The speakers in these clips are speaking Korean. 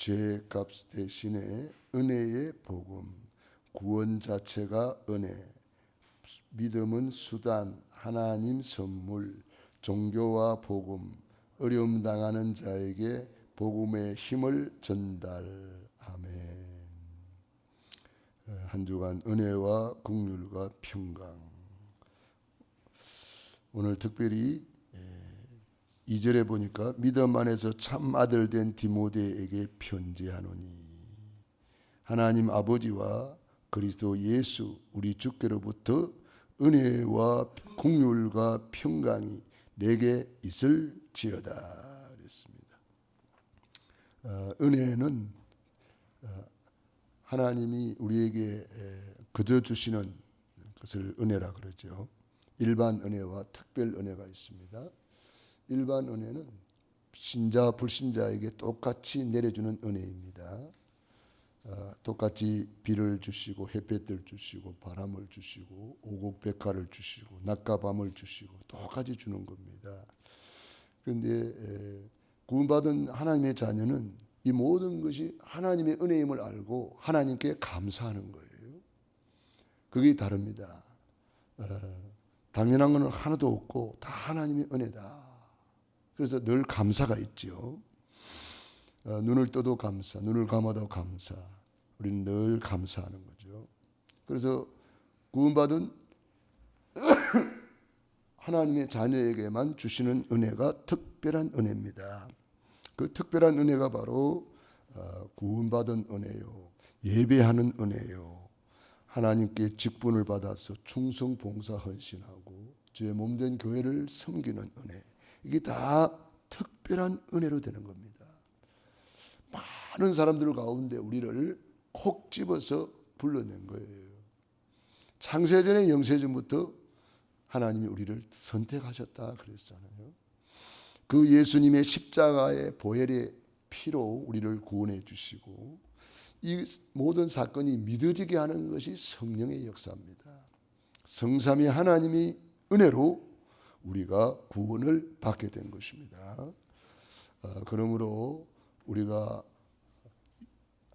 죄값 대신에 은혜의 복음, 구원 자체가 은혜, 믿음은 수단, 하나님 선물, 종교와 복음, 어려움 당하는 자에게 복음의 힘을 전달. 아멘. 한 주간 은혜와 긍휼과 평강. 오늘 특별히 2절에 보니까 믿음 안에서 참 아들 된 디모데에게 편지하노니 하나님 아버지와 그리스도 예수 우리 주께로부터 은혜와 긍휼과 평강이 내게 있을지어다 그랬습니다. 은혜는 하나님이 우리에게 거저 주시는 것을 은혜라 그러죠. 일반 은혜와 특별 은혜가 있습니다. 일반 은혜는 신자 불신자에게 똑같이 내려주는 은혜입니다. 똑같이 비를 주시고 햇볕을 주시고 바람을 주시고 오곡백화를 주시고 낮과 밤을 주시고 똑같이 주는 겁니다. 그런데 구원받은 하나님의 자녀는 이 모든 것이 하나님의 은혜임을 알고 하나님께 감사하는 거예요. 그게 다릅니다. 당연한 것은 하나도 없고 다 하나님의 은혜다. 그래서 늘 감사가 있죠. 눈을 떠도 감사, 눈을 감아도 감사. 우리는 늘 감사하는 거죠. 그래서 구원받은 하나님의 자녀에게만 주시는 은혜가 특별한 은혜입니다. 그 특별한 은혜가 바로 구원받은 은혜요, 예배하는 은혜요, 하나님께 직분을 받아서 충성, 봉사, 헌신하고 주의 몸된 교회를 섬기는 은혜. 이게 다 특별한 은혜로 되는 겁니다. 많은 사람들 가운데 우리를 콕 집어서 불러낸 거예요. 창세전에 영세전부터 하나님이 우리를 선택하셨다 그랬잖아요. 그 예수님의 십자가의 보혈의 피로 우리를 구원해 주시고 이 모든 사건이 믿어지게 하는 것이 성령의 역사입니다. 성삼위 하나님이 은혜로 우리가 구원을 받게 된 것입니다. 그러므로 우리가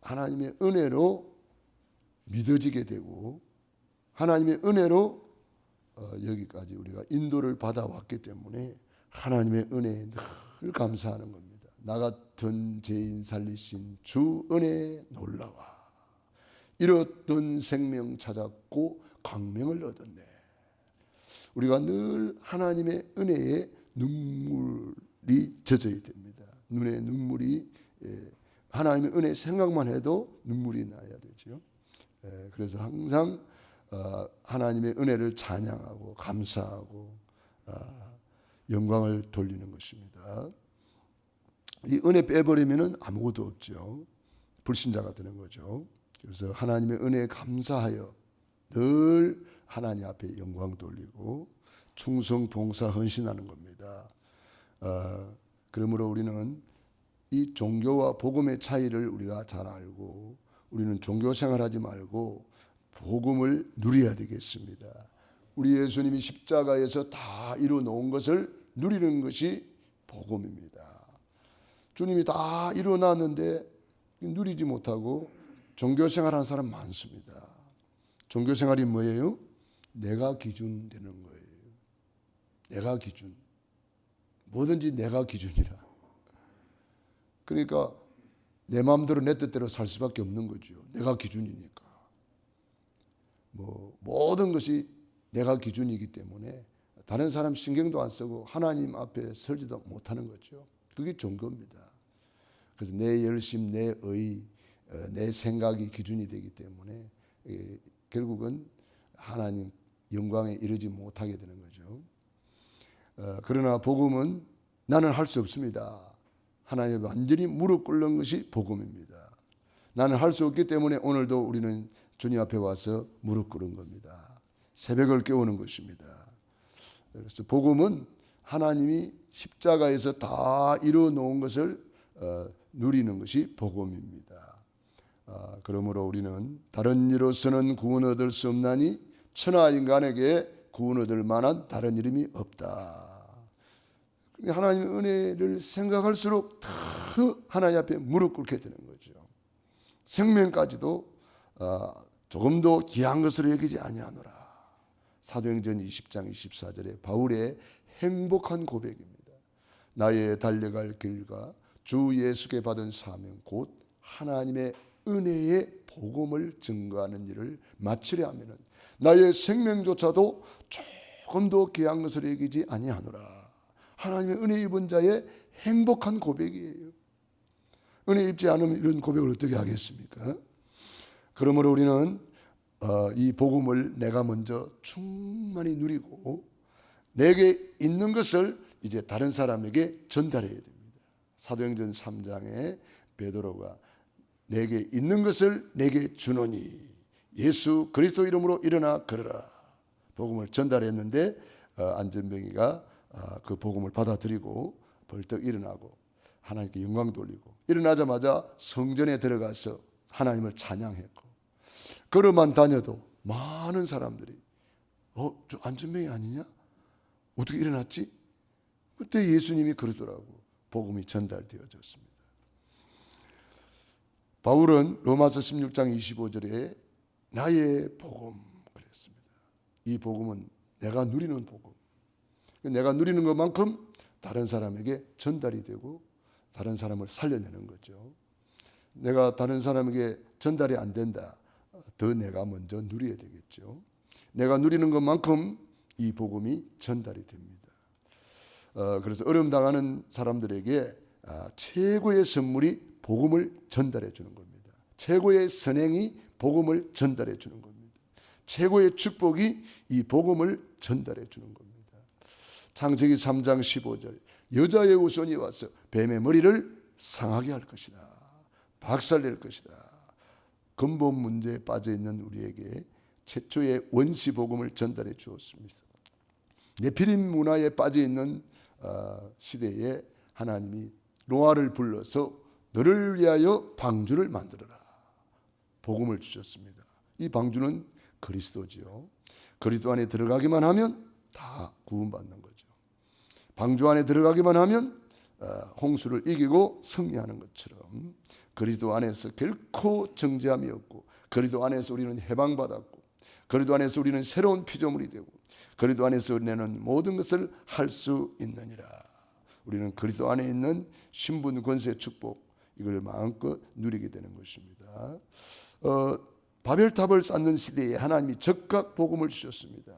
하나님의 은혜로 믿어지게 되고 하나님의 은혜로 여기까지 우리가 인도를 받아왔기 때문에 하나님의 은혜에 늘 감사하는 겁니다. 나 같은 죄인 살리신 주 은혜에 놀라와 잃었던 생명 찾았고 광명을 얻었네. 우리가 늘 하나님의 은혜에 눈물이 젖어야 됩니다. 눈에 눈물이 하나님의 은혜 생각만 해도 눈물이 나야 되죠. 그래서 항상 하나님의 은혜를 찬양하고 감사하고 영광을 돌리는 것입니다. 이 은혜 빼버리면 아무것도 없죠. 불신자가 되는 거죠. 그래서 하나님의 은혜에 감사하여 늘 하나님 앞에 영광 돌리고 충성, 봉사, 헌신하는 겁니다. 그러므로 우리는 이 종교와 복음의 차이를 우리가 잘 알고 우리는 종교 생활하지 말고 복음을 누려야 되겠습니다. 우리 예수님이 십자가에서 다 이루어놓은 것을 누리는 것이 복음입니다. 주님이 다 이루어놨는데 누리지 못하고 종교 생활하는 사람 많습니다. 종교 생활이 뭐예요? 내가 기준 되는 거예요. 내가 기준. 뭐든지 내가 기준이라. 그러니까 내 마음대로 내 뜻대로 살 수밖에 없는 거죠. 내가 기준이니까. 모든 것이 내가 기준이기 때문에 다른 사람 신경도 안 쓰고 하나님 앞에 설지도 못하는 거죠. 그게 종교입니다. 그래서 내 열심, 내 의, 내 생각이 기준이 되기 때문에 결국은 하나님 영광에 이르지 못하게 되는 거죠. 그러나 복음은 나는 할 수 없습니다. 하나님에 완전히 무릎 꿇는 것이 복음입니다. 나는 할 수 없기 때문에 오늘도 우리는 주님 앞에 와서 무릎 꿇은 겁니다. 새벽을 깨우는 것입니다. 그래서 복음은 하나님이 십자가에서 다 이루어 놓은 것을 누리는 것이 복음입니다. 그러므로 우리는 다른 이로서는 구원 얻을 수 없나니 천하 인간에게 구원 얻을 만한 다른 이름이 없다. 하나님의 은혜를 생각할수록 더 하나님 앞에 무릎 꿇게 되는 거죠. 생명까지도 조금도 귀한 것으로 여기지 아니하노라. 사도행전 20장 24절에 바울의 행복한 고백입니다. 나의 달려갈 길과 주 예수께 받은 사명 곧 하나님의 은혜의 복음을 증거하는 일을 마치려 하면은 나의 생명조차도 조금도 귀한 것으로 여기지 아니하노라. 하나님의 은혜 입은 자의 행복한 고백이에요. 은혜 입지 않으면 이런 고백을 어떻게 하겠습니까? 그러므로 우리는 이 복음을 내가 먼저 충만히 누리고 내게 있는 것을 이제 다른 사람에게 전달해야 됩니다. 사도행전 3장에 베드로가 내게 있는 것을 내게 주노니 예수 그리스도 이름으로 일어나 걸어라. 복음을 전달했는데 안전병이가 그 복음을 받아들이고 벌떡 일어나고 하나님께 영광 돌리고 일어나자마자 성전에 들어가서 하나님을 찬양했고 걸어만 다녀도 많은 사람들이 저 안전병이 아니냐? 어떻게 일어났지? 그때 예수님이 그러더라고. 복음이 전달되어졌습니다. 바울은 로마서 16장 25절에 나의 복음 그랬습니다. 이 복음은 내가 누리는 복음. 내가 누리는 것만큼 다른 사람에게 전달이 되고 다른 사람을 살려내는 거죠. 내가 다른 사람에게 전달이 안 된다. 더 내가 먼저 누려야 되겠죠. 내가 누리는 것만큼 이 복음이 전달이 됩니다. 그래서 어려움 당하는 사람들에게 최고의 선물이 복음을 전달해 주는 겁니다. 최고의 선행이 복음을 전달해 주는 겁니다. 최고의 축복이 이 복음을 전달해 주는 겁니다. 창세기 3장 15절 여자의 후손이 와서 뱀의 머리를 상하게 할 것이다. 박살낼 것이다. 근본 문제에 빠져있는 우리에게 최초의 원시 복음을 전달해 주었습니다. 네피림 문화에 빠져있는 시대에 하나님이 노아를 불러서 너를 위하여 방주를 만들어라. 복음을 주셨습니다. 이 방주는 그리스도지요. 그리스도 안에 들어가기만 하면 다 구원받는 거죠. 방주 안에 들어가기만 하면 홍수를 이기고 승리하는 것처럼 그리스도 안에서 결코 정죄함이 없고 그리스도 안에서 우리는 해방받았고 그리스도 안에서 우리는 새로운 피조물이 되고 그리스도 안에서 우리는 모든 것을 할 수 있느니라. 우리는 그리스도 안에 있는 신분 권세 축복 이걸 마음껏 누리게 되는 것입니다. 바벨탑을 쌓는 시대에 하나님이 적각 복음을 주셨습니다.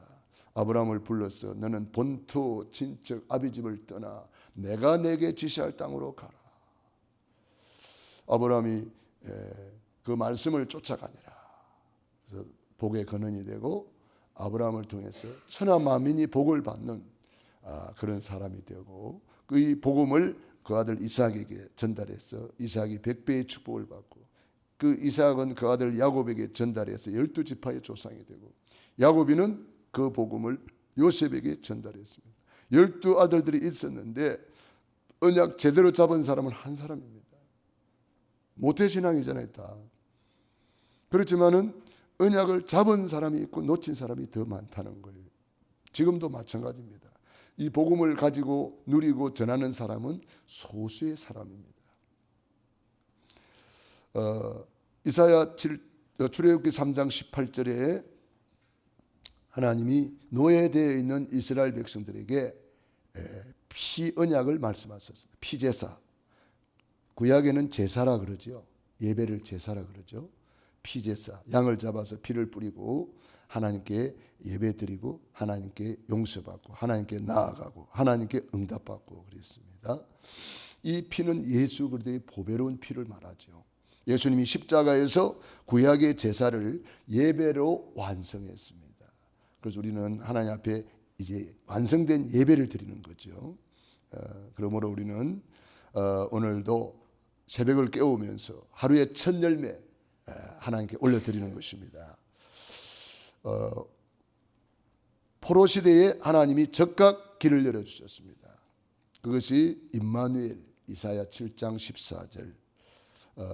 아브라함을 불러서 너는 본토 친척 아비집을 떠나 내가 내게 지시할 땅으로 가라. 아브라함이 그 말씀을 쫓아가니라. 그래서 복의 근원이 되고 아브라함을 통해서 천하 만민이 복을 받는 그런 사람이 되고 그 복음을 그 아들 이삭에게 전달해서 이삭이 100배의 축복을 받고 그 이삭은 그 아들 야곱에게 전달해서 12지파의 조상이 되고 야곱이는 그 복음을 요셉에게 전달했습니다. 12아들들이 있었는데 언약 제대로 잡은 사람은 한 사람입니다. 모태신앙이잖아요. 다. 그렇지만은 언약을 잡은 사람이 있고 놓친 사람이 더 많다는 거예요. 지금도 마찬가지입니다. 이 복음을 가지고 누리고 전하는 사람은 소수의 사람입니다. 이사야 출애굽기 3장 18절에 하나님이 노예되어 있는 이스라엘 백성들에게 피 언약을 말씀하셨습니다. 피제사. 구약에는 제사라 그러죠. 예배를 제사라 그러죠. 피제사. 양을 잡아서 피를 뿌리고 하나님께 예배드리고 하나님께 용서받고 하나님께 나아가고 하나님께 응답받고 그랬습니다. 이 피는 예수 그리스도의 보배로운 피를 말하죠. 예수님이 십자가에서 구약의 제사를 예배로 완성했습니다. 그래서 우리는 하나님 앞에 이제 완성된 예배를 드리는 거죠. 그러므로 우리는 오늘도 새벽을 깨우면서 하루의 첫 열매 하나님께 올려드리는 것입니다. 포로 시대에 하나님이 적각 길을 열어주셨습니다. 그것이 임마누엘 이사야 7장 14절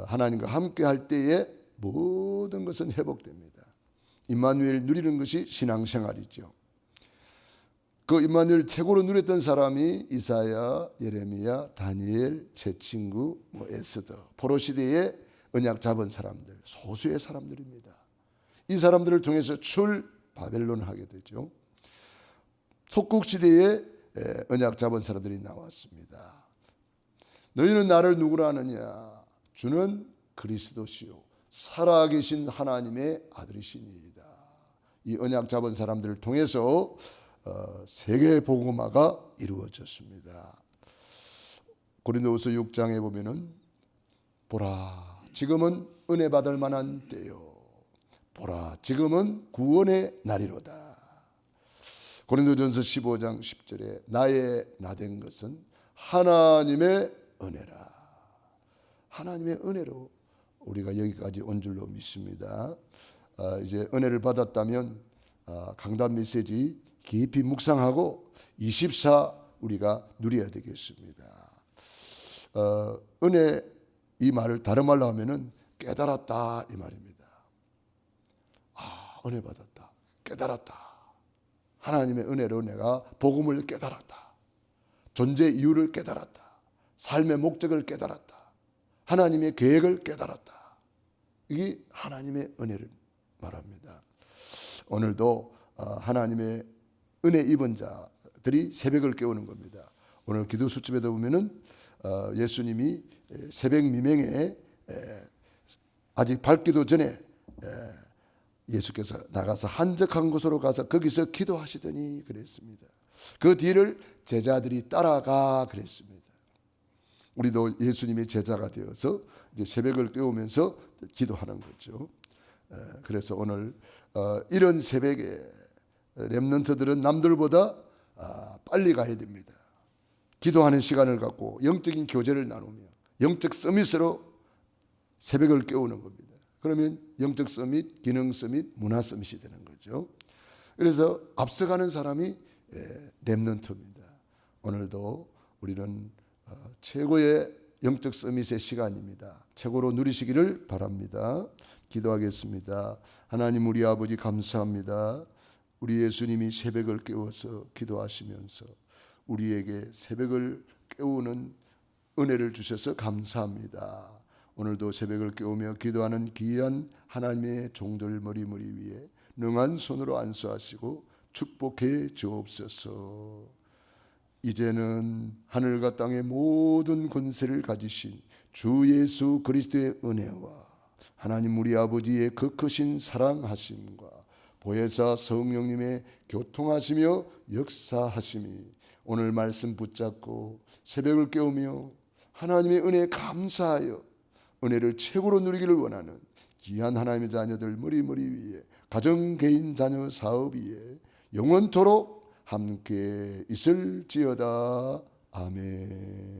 하나님과 함께 할 때에 모든 것은 회복됩니다. 임마누엘 누리는 것이 신앙생활이죠. 그 임마누엘 최고로 누렸던 사람이 이사야, 예레미야, 다니엘, 제 친구, 에스더, 포로 시대에 언약 잡은 사람들, 소수의 사람들입니다. 이 사람들을 통해서 출 바벨론을 하게 되죠. 속국 시대에 언약 잡은 사람들이 나왔습니다. 너희는 나를 누구라 하느냐? 주는 그리스도시요 살아계신 하나님의 아들이시니이다. 이 언약 잡은 사람들을 통해서 세계 복음화가 이루어졌습니다. 고린도후서 6장에 보면은 보라 지금은 은혜 받을 만한 때요 보라 지금은 구원의 날이로다. 고린도전서 15장 10절에 나의 나된 것은 하나님의 은혜라. 하나님의 은혜로 우리가 여기까지 온 줄로 믿습니다. 이제 은혜를 받았다면 강단 메시지 깊이 묵상하고 24 우리가 누려야 되겠습니다. 은혜 이 말을 다른 말로 하면은 깨달았다 이 말입니다. 은혜 받았다, 깨달았다. 하나님의 은혜로 내가 복음을 깨달았다. 존재 이유를 깨달았다. 삶의 목적을 깨달았다. 하나님의 계획을 깨달았다. 이게 하나님의 은혜를 말합니다. 오늘도 하나님의 은혜 입은 자들이 새벽을 깨우는 겁니다. 오늘 기도 수첩에도 보면은 예수님이 새벽 미명에 아직 밝기도 전에 예수께서 나가서 한적한 곳으로 가서 거기서 기도하시더니 그랬습니다. 그 뒤를 제자들이 따라가 그랬습니다. 우리도 예수님의 제자가 되어서 이제 새벽을 깨우면서 기도하는 거죠. 그래서 오늘 이런 새벽에 렘넌트들은 남들보다 빨리 가야 됩니다. 기도하는 시간을 갖고 영적인 교제를 나누며 영적 서밋으로 새벽을 깨우는 겁니다. 그러면 영적 서밋, 기능 서밋, 문화 서밋이 되는 거죠. 그래서 앞서가는 사람이 렘넌트입니다. 오늘도 우리는 최고의 영적 서밋의 시간입니다. 최고로 누리시기를 바랍니다. 기도하겠습니다. 하나님 우리 아버지 감사합니다. 우리 예수님이 새벽을 깨워서 기도하시면서 우리에게 새벽을 깨우는 은혜를 주셔서 감사합니다. 오늘도 새벽을 깨우며 기도하는 귀한 하나님의 종들 머리 위에 능한 손으로 안수하시고 축복해 주옵소서. 이제는 하늘과 땅의 모든 권세를 가지신 주 예수 그리스도의 은혜와 하나님 우리 아버지의 그 크신 사랑하심과 보혜사 성령님의 교통하시며 역사하심이 오늘 말씀 붙잡고 새벽을 깨우며 하나님의 은혜에 감사하여 은혜를 최고로 누리기를 원하는 귀한 하나님의 자녀들 머리 위에 가정, 개인, 자녀, 사업 위에 영원토록 함께 있을지어다. 아멘.